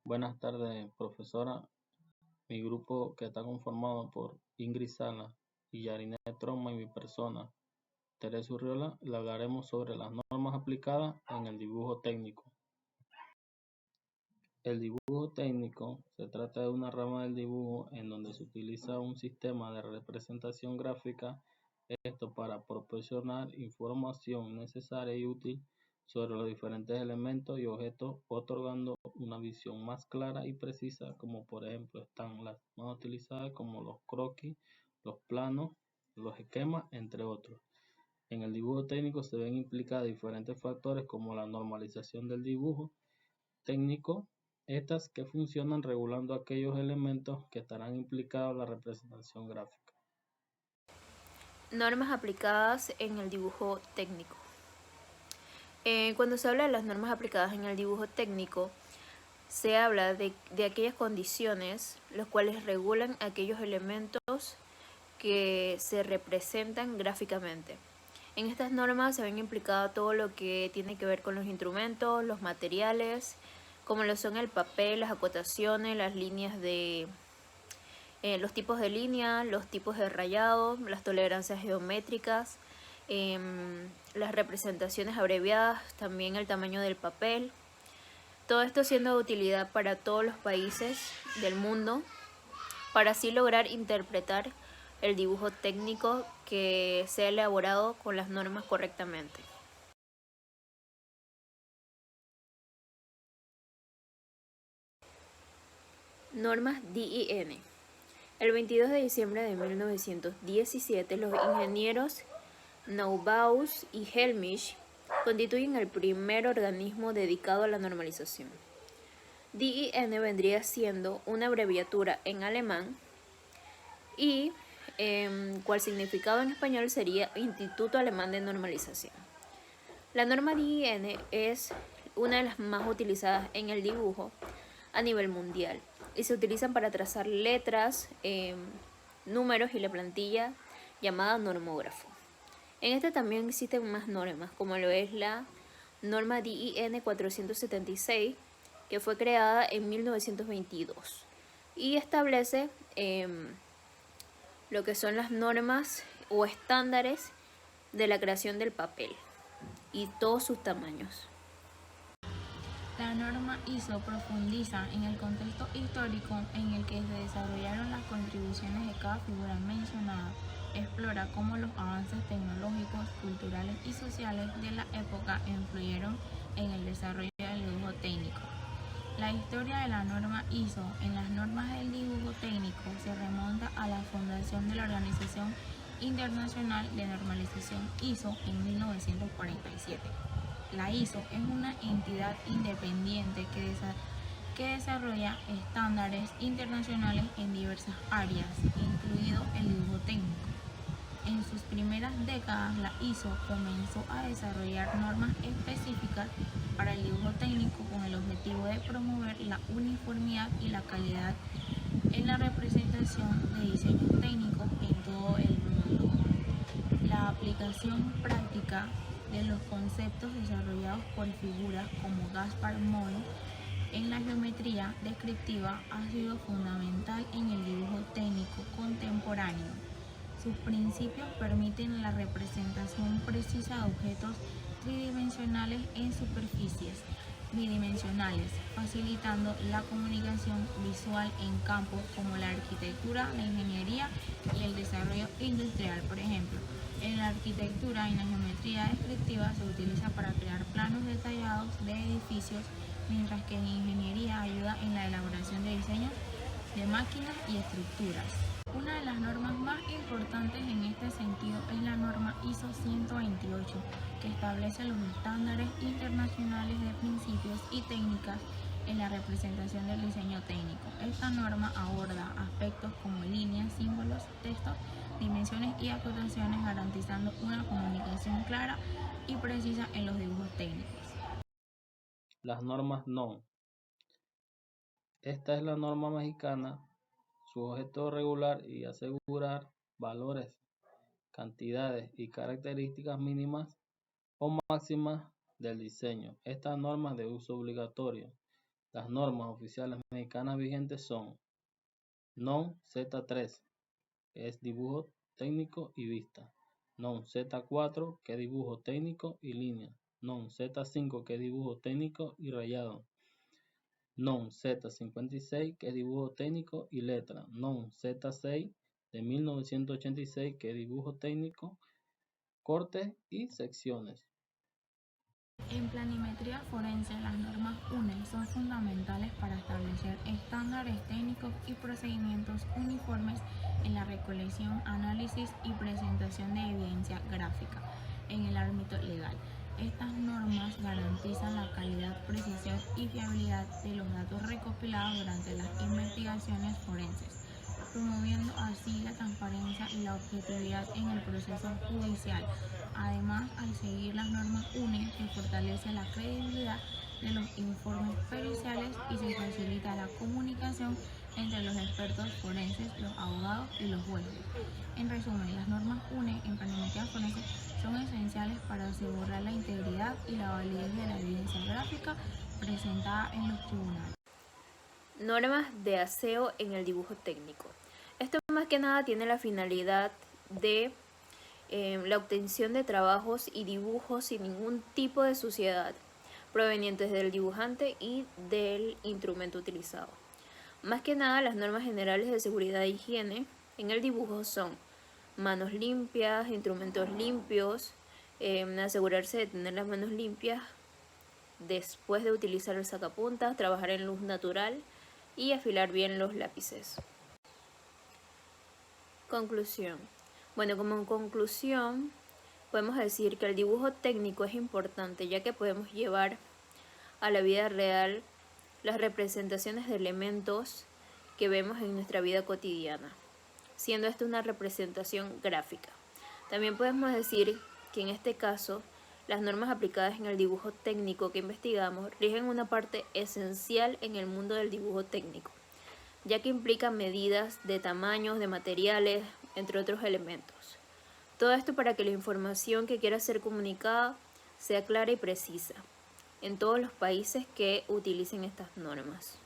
Buenas tardes, profesora. Mi grupo, que está conformado por Ingrid Sala y Yarinet Troma, y mi persona, Teresa Urriola, le hablaremos sobre las normas aplicadas en el dibujo técnico. El dibujo técnico se trata de una rama del dibujo en donde se utiliza un sistema de representación gráfica, esto para proporcionar información necesaria y útil sobre los diferentes elementos y objetos, otorgando una visión más clara y precisa, como por ejemplo están las más utilizadas como los croquis, los planos, los esquemas, entre otros. En el dibujo técnico se ven implicados diferentes factores como la normalización del dibujo técnico, estas que funcionan regulando aquellos elementos que estarán implicados en la representación gráfica. Normas aplicadas en el dibujo técnico. Cuando se habla de las normas aplicadas en el dibujo técnico, se habla de aquellas condiciones los cuales regulan aquellos elementos que se representan gráficamente. En estas normas se ven implicados todo lo que tiene que ver con los instrumentos, los materiales, como lo son el papel, las acotaciones, las líneas de los tipos de línea, los tipos de rayado, las tolerancias geométricas, las representaciones abreviadas, también el tamaño del papel. Todo esto siendo de utilidad para todos los países del mundo, para así lograr interpretar el dibujo técnico que sea elaborado con las normas correctamente. Normas DIN. El 22 de diciembre de 1917, los ingenieros Neubaus y Helmich constituyen el primer organismo dedicado a la normalización. DIN vendría siendo una abreviatura en alemán y cual significado en español sería Instituto Alemán de Normalización. La norma DIN es una de las más utilizadas en el dibujo a nivel mundial y se utilizan para trazar letras, números y la plantilla llamada normógrafo. En este también existen más normas, como lo es la norma DIN 476, que fue creada en 1922 y establece lo que son las normas o estándares de la creación del papel y todos sus tamaños. La norma ISO profundiza en el contexto histórico en el que se desarrollaron las contribuciones de cada figura mencionada, explora cómo los avances tecnológicos, culturales y sociales de la época influyeron en el desarrollo del dibujo técnico. La historia de la norma ISO en las normas del dibujo técnico se remonta a la fundación de la Organización Internacional de Normalización ISO en 1947. La ISO es una entidad independiente que desarrolla estándares internacionales en diversas áreas, incluido el dibujo técnico. En sus primeras décadas, la ISO comenzó a desarrollar normas específicas para el dibujo técnico con el objetivo de promover la uniformidad y la calidad en la representación de diseños técnicos en todo el mundo. La aplicación práctica de los conceptos desarrollados por figuras como Gaspar Moy en la geometría descriptiva ha sido fundamental en el dibujo técnico contemporáneo. Sus principios permiten la representación precisa de objetos tridimensionales en superficies bidimensionales, facilitando la comunicación visual en campos como la arquitectura, la ingeniería y el desarrollo industrial. Por ejemplo, en la arquitectura y en la geometría descriptiva se utiliza para crear planos detallados de edificios, mientras que en ingeniería ayuda en la elaboración de diseños de máquinas y estructuras. Una de las normas más importantes en este sentido es la norma ISO 128, que establece los estándares internacionales de principios y técnicas en la representación del diseño técnico. Esta norma aborda aspectos como líneas, símbolos, textos, dimensiones y acotaciones, garantizando una comunicación clara y precisa en los dibujos técnicos. Las normas NOM. Esta es la norma mexicana. Su objetivo es regular y asegurar valores, cantidades y características mínimas o máximas del diseño. Esta norma es de uso obligatorio Las normas oficiales mexicanas vigentes son NOM Z3, que es dibujo técnico y vista; NOM Z4, que es dibujo técnico y línea; NOM Z5, que es dibujo técnico y rayado; NOM Z56, que es dibujo técnico y letra; NOM Z6 de 1986, que es dibujo técnico, cortes y secciones. En planimetría forense, las normas UNE son fundamentales para establecer estándares técnicos y procedimientos uniformes en la recolección, análisis y presentación de evidencia gráfica en el ámbito legal. Estas normas garantizan la calidad, precisión y fiabilidad de los datos recopilados durante las investigaciones forenses, promoviendo así la transparencia y la objetividad en el proceso judicial. Además, al seguir las normas UNE, se fortalece la credibilidad de los informes periciales y se facilita la comunicación entre los expertos forenses, los abogados y los jueces. En resumen, las normas UNE en planimetría forense son esenciales para asegurar la integridad y la validez de la evidencia gráfica presentada en los tribunales. Normas de aseo en el dibujo técnico. Esto más que nada tiene la finalidad de la obtención de trabajos y dibujos sin ningún tipo de suciedad, provenientes del dibujante y del instrumento utilizado. Más que nada, las normas generales de seguridad e higiene en el dibujo son manos limpias, instrumentos limpios, asegurarse de tener las manos limpias después de utilizar el sacapuntas, trabajar en luz natural y afilar bien los lápices. Conclusión. Bueno, como conclusión, podemos decir que el dibujo técnico es importante, ya que podemos llevar a la vida real las representaciones de elementos que vemos en nuestra vida cotidiana, siendo esto una representación gráfica. También podemos decir que en este caso, las normas aplicadas en el dibujo técnico que investigamos rigen una parte esencial en el mundo del dibujo técnico, ya que implican medidas de tamaños, de materiales, entre otros elementos. Todo esto para que la información que quiera ser comunicada sea clara y precisa en todos los países que utilicen estas normas.